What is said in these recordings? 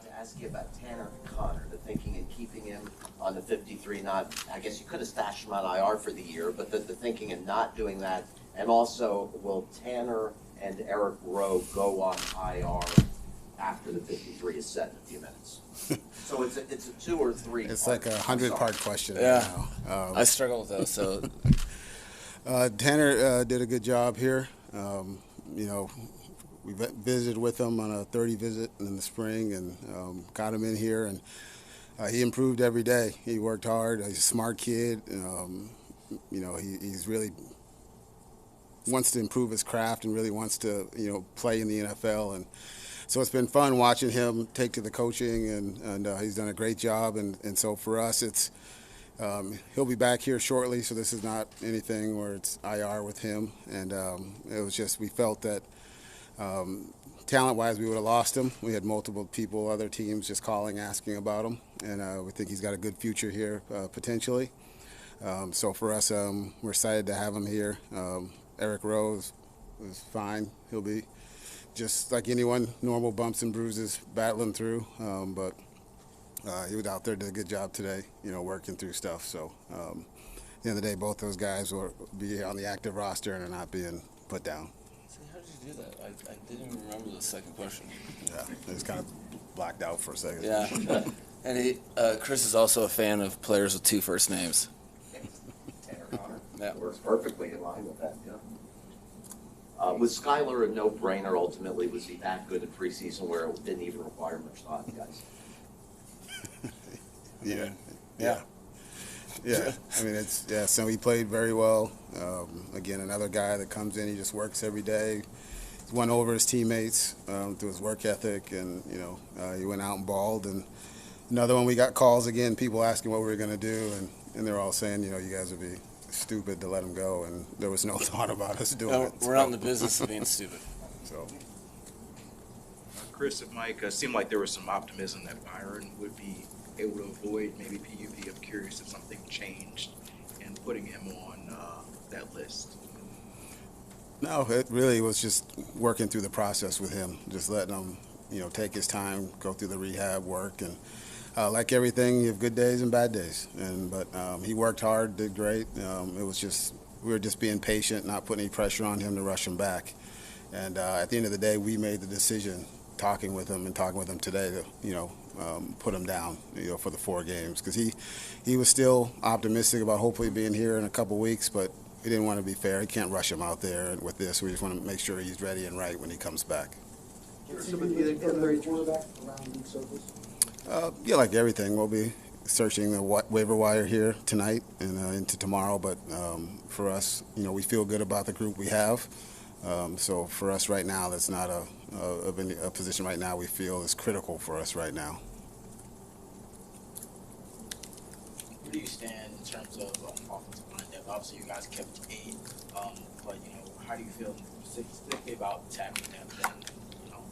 forgot to ask you about Tanner Connor, the thinking in keeping him on the 53, not, I guess you could have stashed him on IR for the year, but the thinking in not doing that. And also, will Tanner and Eric Rowe go on IR after the 53 is set in a few minutes? So it's a 2 or 3. It's like a 100-part question. Yeah, now. I struggle with those. So Tanner did a good job here. You know, we visited with him on a 30 visit in the spring and got him in here, and he improved every day. He worked hard. He's a smart kid. You know, he's really wants to improve his craft and really wants to, you know, play in the NFL. And so it's been fun watching him take to the coaching, and he's done a great job. And so for us, it's he'll be back here shortly, so this is not anything where it's IR with him. And it was just, we felt that talent-wise we would have lost him. We had multiple people, other teams just calling, asking about him. And we think he's got a good future here potentially. So for us, we're excited to have him here. Eric Rowe is fine. He'll be just like anyone, normal bumps and bruises, battling through. But he was out there, did a good job today, you know, working through stuff. So at the end of the day, both those guys will be on the active roster and are not being put down. So how did you do that? I didn't even remember the second question. Yeah, I just kind of blacked out for a second. Yeah. And Chris is also a fan of players with 2 first names. Tanner Connor. Yeah. Works perfectly in line with that, yeah. Was Skyler a no-brainer ultimately? Was he that good in preseason where it didn't even require much thought, guys? Yeah. I mean, so he played very well. Again, another guy that comes in, he just works every day. He's won over his teammates through his work ethic, and, you know, he went out and balled. And another one, we got calls again, people asking what we were going to do, and they're all saying, you know, you guys would be stupid to let him go, and there was no thought about us doing it. We're not in the business of being stupid. So, Chris and Mike, seemed like there was some optimism that Byron would be able to avoid maybe PUP. I'm curious if something changed in putting him on that list. no, it really was just working through the process with him, just letting him, you know, take his time, go through the rehab work, and like everything, you have good days and bad days. But he worked hard, did great. It was just, we were just being patient, not putting any pressure on him to rush him back. And at the end of the day, we made the decision, talking with him today, to, you know, put him down, you know, for the 4 games, because he was still optimistic about hopefully being here in a couple weeks, but we didn't want to be fair. He can't rush him out there with this. We just want to make sure he's ready and right when he comes back. Yeah, like everything, we'll be searching the waiver wire here tonight and into tomorrow. But for us, you know, we feel good about the group we have. So for us right now, that's not a position right now we feel is critical for us right now. Where do you stand in terms of offensive line depth? Obviously, you guys kept 8, but you know, how do you feel specifically about tackle depth and, you know,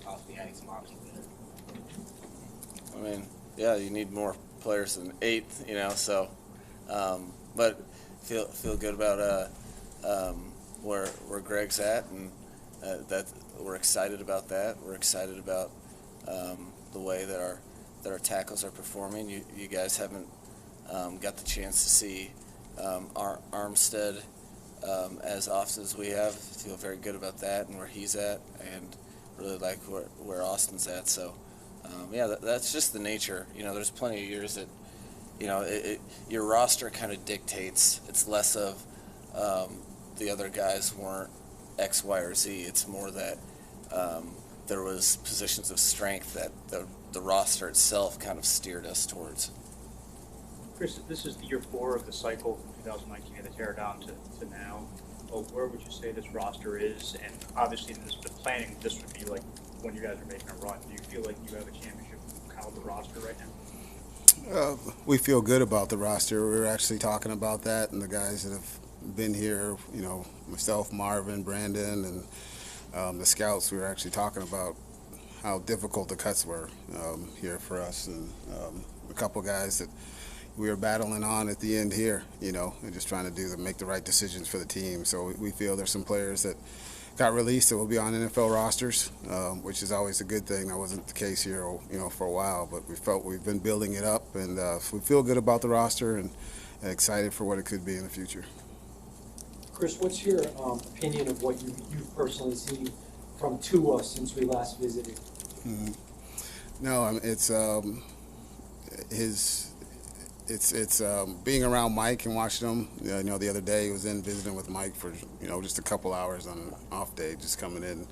possibly adding some options there? I mean, yeah, you need more players than 8, you know. So, but feel good about where Greg's at, and that we're excited about that. We're excited about the way that our tackles are performing. You guys haven't got the chance to see Armstead as often as we have. Feel very good about that and where he's at, and really like where Austin's at. So. Yeah, that's just the nature. You know, there's plenty of years that, you know, your roster kind of dictates. It's less of the other guys weren't X, Y, or Z. It's more that there was positions of strength that the roster itself kind of steered us towards. Chris, this is year 4 of the cycle from 2019 to tear down to now. Well, where would you say this roster is? And obviously, the planning, this would be like when you guys are making a run. Do you feel like you have a championship caliber roster right now? We feel good about the roster. We were actually talking about that, and the guys that have been here, you know, myself, Marvin, Brandon, and the scouts, we were actually talking about how difficult the cuts were here for us, and a couple guys that we were battling on at the end here, you know, and just trying to make the right decisions for the team. So we feel there's some players that got released, it will be on NFL rosters, which is always a good thing. That wasn't the case here, for a while, but we've been building it up, and we feel good about the roster and excited for what it could be in the future. Chris, what's your opinion of what you've personally seen from Tua since we last visited? Mm-hmm. No, it's being around Mike and watching him. The other day he was in visiting with Mike for just a couple hours on an off day, just coming in,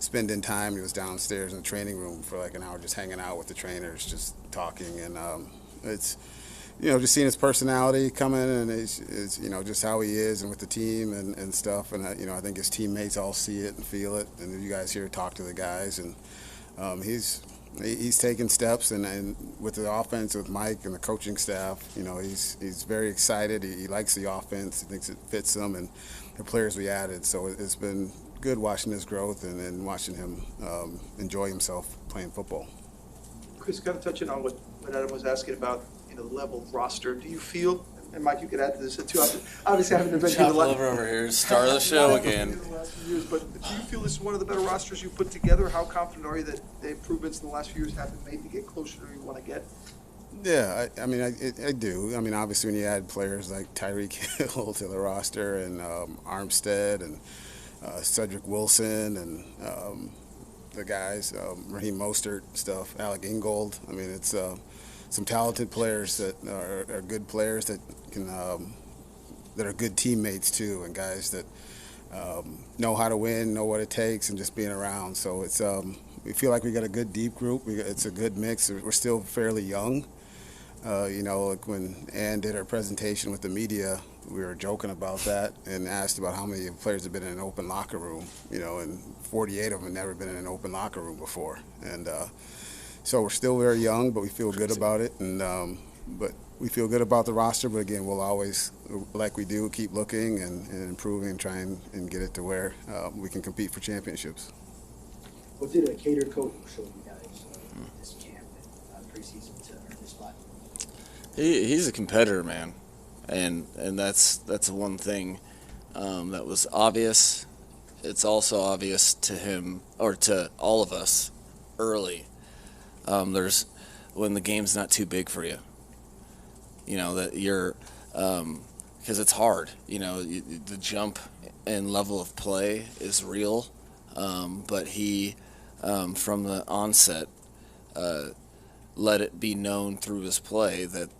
spending time. He was downstairs in the training room for like an hour, just hanging out with the trainers, just talking, and it's just seeing his personality come in, and it's just how he is and with the team and stuff. And I think his teammates all see it and feel it. And you guys here talk to the guys, and he's taking steps, and with the offense, with Mike and the coaching staff, he's very excited. He likes the offense. He thinks it fits him and the players we added. So it's been good watching his growth and watching him enjoy himself playing football. Chris, kind of touching on what Adam was asking about, the level of roster. Do you feel, and Mike, you could add to this too, obviously I haven't been Chop liver over here, star of the show again. The last few years, but do you feel this is one of the better rosters you've put together? How confident are you that the improvements in the last few years have been made to get closer to where you want to get? Yeah, I do. Obviously when you add players like Tyreek Hill to the roster, and Armstead and Cedric Wilson and the guys, Raheem Mostert stuff, Alec Ingold. It's some talented players that are good players that can that are good teammates too, and guys that know how to win, know what it takes, and just being around. So it's we feel like we got a good deep group. It's a good mix. We're still fairly young. Like when Ann did her presentation with the media, we were joking about that and asked about how many players have been in an open locker room. And 48 of them have never been in an open locker room before. And so we're still very young, but we feel good about it. And but we feel good about the roster. But again, we'll always, like we do, keep looking and improving and trying and get it to where we can compete for championships. What did a cater coach show you guys this camp and preseason to earn this spot? He's a competitor, man, and that's one thing that was obvious. It's also obvious to him, or to all of us, early. There's when the game's not too big for you. That you're because it's hard. The jump and level of play is real, but he from the onset let it be known through his play that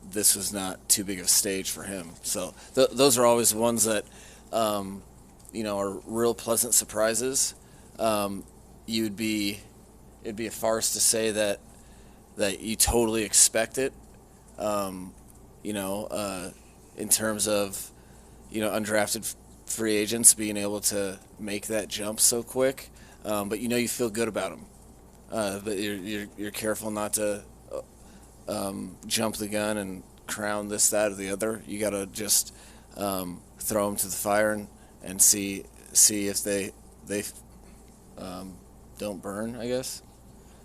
this was not too big of a stage for him. So those are always ones that are real pleasant surprises. It'd be a farce to say that you totally expect it. In terms of undrafted free agents being able to make that jump so quick, but you feel good about them. But you're careful not to jump the gun and crown this, that, or the other. You got to just throw them to the fire and see if they don't burn, I guess.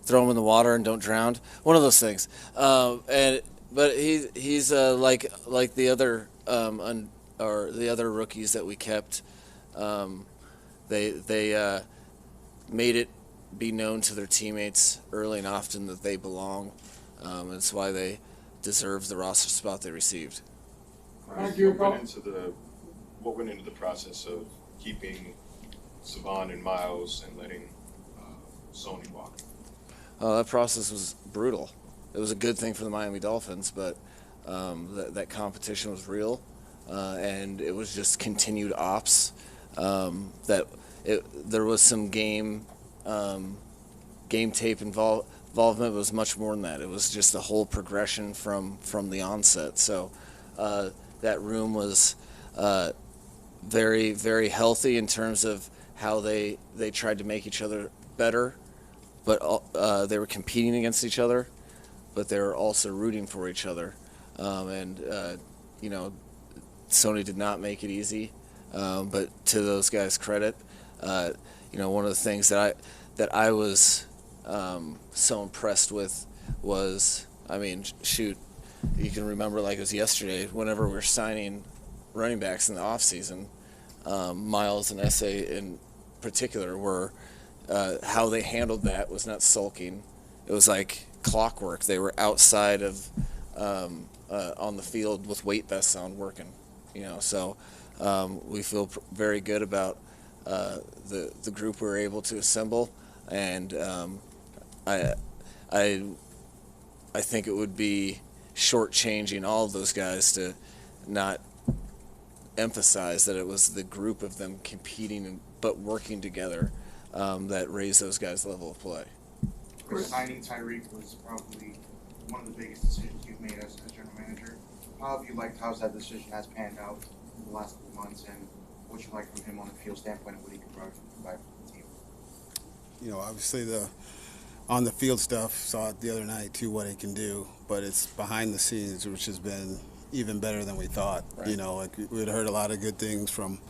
Throw them in the water and don't drown. One of those things. But he's like the other or the other rookies that we kept. They made it be known to their teammates early and often that they belong. That's why they deserve the roster spot they received. What went into the process of keeping Savon and Miles and letting Sony walk? That process was brutal. It was a good thing for the Miami Dolphins, but that competition was real, and it was just continued ops. There was some game tape involvement. It was much more than that. It was just a whole progression from the onset. So that room was very, very healthy in terms of how they tried to make each other better, but they were competing against each other, but they were also rooting for each other. Sony did not make it easy, but to those guys' credit, one of the things that I was so impressed with was, you can remember like it was yesterday, whenever we were signing running backs in the off season, Miles and Essay in particular were how they handled that was not sulking. It was like clockwork. They were outside of on the field with weight vests on working. So we feel very good about the group we were able to assemble, and I think it would be shortchanging all of those guys to not emphasize that it was the group of them competing but working together that raised those guys' level of play. Signing Tyreek was probably one of the biggest decisions you've made as general manager. How have you liked how that decision has panned out in the last couple months, and what you like from him on the field standpoint and what he can provide for the team? Obviously on the field stuff, saw it the other night too, what he can do, but it's behind the scenes, which has been even better than we thought. Right. We had heard a lot of good things from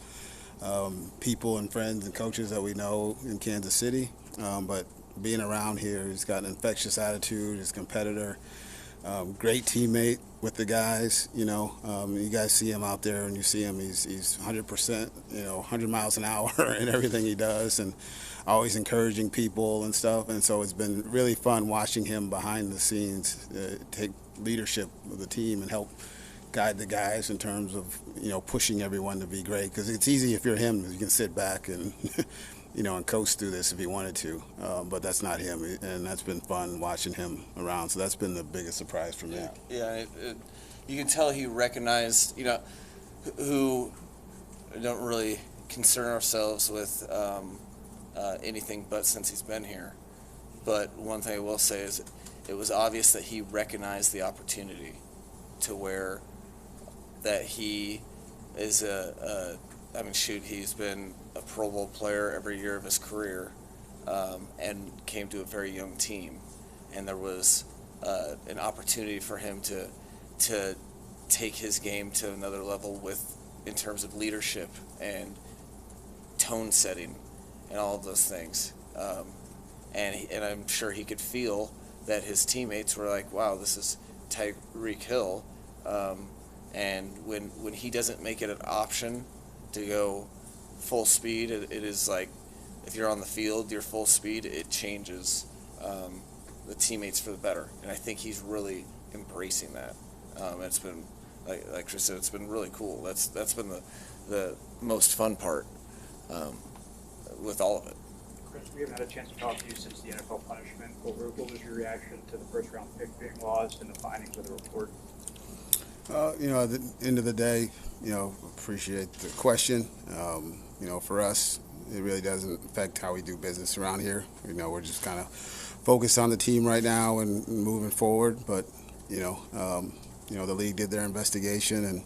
people and friends and coaches that we know in Kansas City, but being around here, he's got an infectious attitude, he's a competitor, great teammate with the guys. You guys see him out there and you see him, he's 100%, 100 miles an hour in everything he does, and always encouraging people and stuff. And so it's been really fun watching him behind the scenes take leadership of the team and help guide the guys in terms of pushing everyone to be great, because it's easy if you're him, you can sit back and and coast through this if he wanted to, but that's not him, and that's been fun watching him around. So that's been the biggest surprise for me. Yeah, you can tell he recognized, who don't really concern ourselves with anything but since he's been here. But one thing I will say is it was obvious that he recognized the opportunity to where that he is he's been a Pro Bowl player every year of his career, and came to a very young team, and there was an opportunity for him to take his game to another level in terms of leadership and tone setting and all of those things, and I'm sure he could feel that his teammates were like, wow, this is Tyreek Hill, and when he doesn't make it an option to go full speed, it is like if you're on the field, you're full speed, it changes the teammates for the better. And I think he's really embracing that. It's been, like Chris said, it's been really cool. That's been the most fun part with all of it. Chris, we haven't had a chance to talk to you since the NFL punishment. What was your reaction to the first round pick being lost and the findings of the report? At the end of the day, appreciate the question. For us, it really doesn't affect how we do business around here. We're just kind of focused on the team right now and moving forward. But, the league did their investigation, and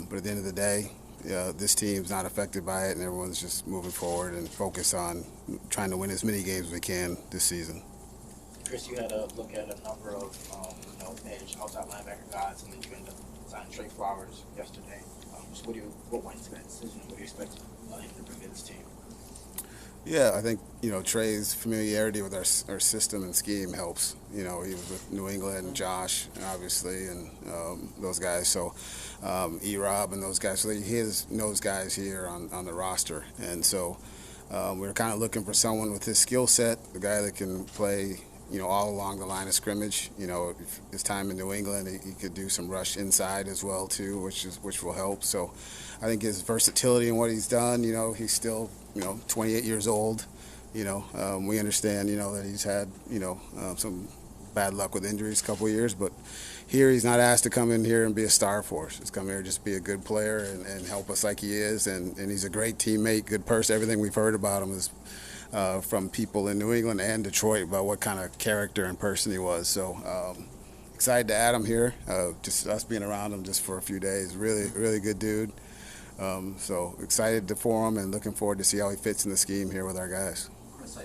but at the end of the day, this team's not affected by it, and everyone's just moving forward and focused on trying to win as many games as we can this season. Chris, you had to look at a number of edge, outside linebacker guys, and then you ended up signing Trey Flowers yesterday. What went into that decision? What do you expect him to bring to this team? Yeah, I think Trey's familiarity with our system and scheme helps. He was with New England, Josh, obviously, and those guys. So E-Rob and those guys. So he knows guys here on the roster, and so we were kind of looking for someone with his skill set, the guy that can play all along the line of scrimmage. His time in New England, he could do some rush inside as well too, which will help. So I think his versatility and what he's done, he's still 28 years old. We understand that he's had some bad luck with injuries a couple of years, but here he's not asked to come in here and be a star for us. He's come here to just be a good player and help us like he is, and he's a great teammate, good person. Everything we've heard about him is from people in New England and Detroit about what kind of character and person he was. So excited to add him here. Just us being around him just for a few days. Really, really good dude. So excited for him and looking forward to see how he fits in the scheme here with our guys. Chris,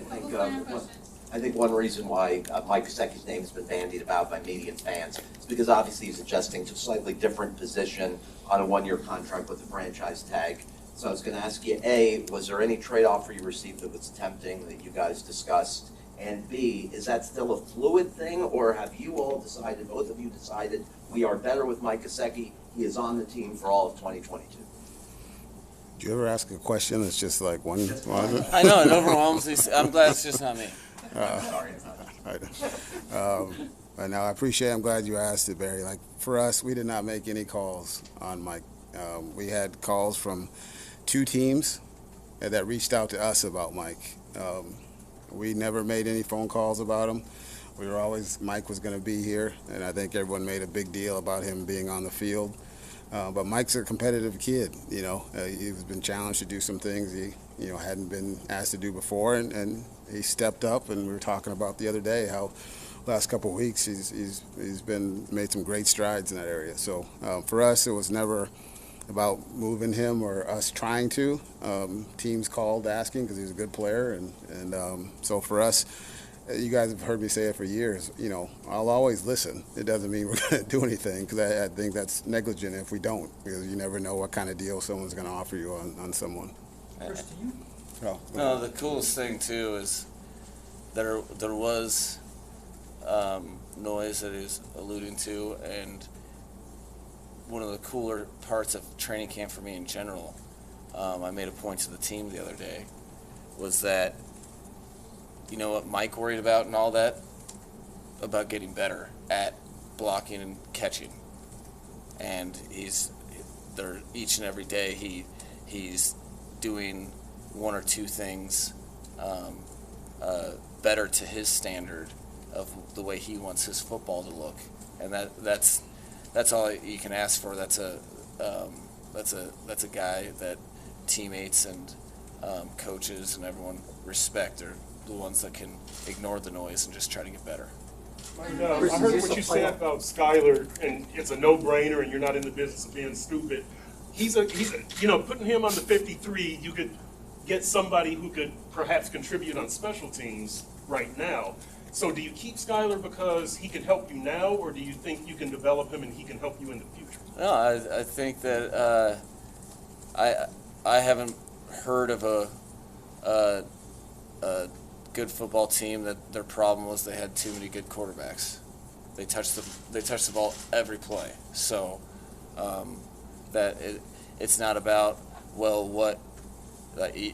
I think one reason why Mike Gesicki's name has been bandied about by media and fans is because obviously he's adjusting to a slightly different position on a one-year contract with a franchise tag. So I was going to ask you, A, was there any trade offer you received that was tempting that you guys discussed? And B, is that still a fluid thing, or have you all decided, both of you decided, we are better with Mike Gesicki, he is on the team for all of 2022? Do you ever ask a question that's just like one? I know, it overwhelms me. I'm glad it's just not me. No, I appreciate it. I'm glad you asked it, Barry. Like, for us, we did not make any calls on Mike. We had calls from 2 teams that reached out to us about Mike. We never made any phone calls about him. We were always, Mike was going to be here, and I think everyone made a big deal about him being on the field. But Mike's a competitive kid, you know. He's been challenged to do some things he, hadn't been asked to do before, and he stepped up. And we were talking about the other day how last couple of weeks he's made some great strides in that area. So for us, it was never about moving him or us trying to. Teams called asking because he's a good player, and so for us, you guys have heard me say it for years. I'll always listen. It doesn't mean we're going to do anything, because I think that's negligent if we don't, because you never know what kind of deal someone's going to offer you on someone. Chris, do you? No, the coolest thing too is there was noise that he was alluding to, and one of the cooler parts of training camp for me in general, I made a point to the team the other day, was that, you know what Mike worried about and all that? About getting better at blocking and catching. And he's there each and every day he's doing 1 or 2 things better to his standard of the way he wants his football to look. And that's all you can ask for. That's a guy that teammates and coaches and everyone respect. Are the ones that can ignore the noise and just try to get better. I heard what you said about Skyler, and it's a no-brainer, and you're not in the business of being stupid. He's a putting him on the 53, you could get somebody who could perhaps contribute on special teams right now. So do you keep Skyler because he can help you now, or do you think you can develop him and he can help you in the future? No, I think that I haven't heard of a good football team that their problem was they had too many good quarterbacks. They touched the ball every play. So it's not about, well, what you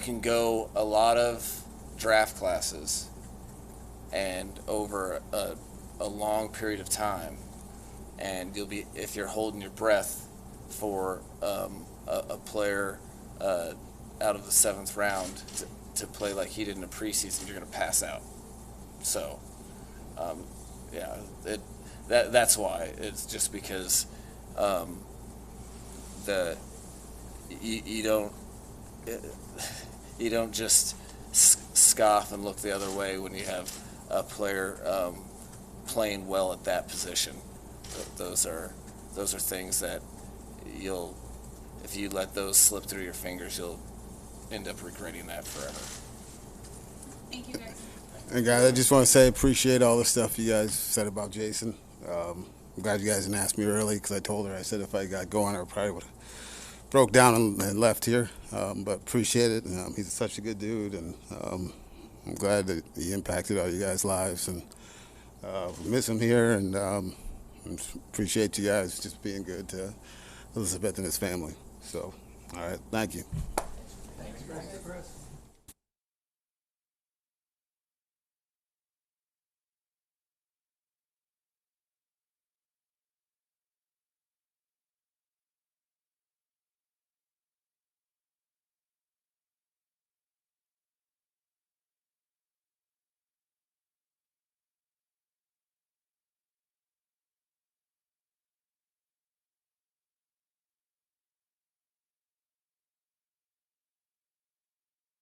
can go a lot of draft classes and over a long period of time, and you'll be, if you're holding your breath for a player out of the 7th round to play like he did in a preseason, you're going to pass out. So, that's why. It's just because you don't just scoff and look the other way when you have a player playing well at that position. Those are things that if you let those slip through your fingers, you'll end up regretting that forever. Thank you, guys. And guys, I just want to say appreciate all the stuff you guys said about Jason. I'm glad you guys didn't ask me early, because I told her, I said if I got going, I probably would have broke down and left here. But appreciate it. He's such a good dude, and I'm glad that he impacted all you guys' lives, and miss him here, and appreciate you guys just being good to Elizabeth and his family. So, all right, thank you. Thanks, Chris.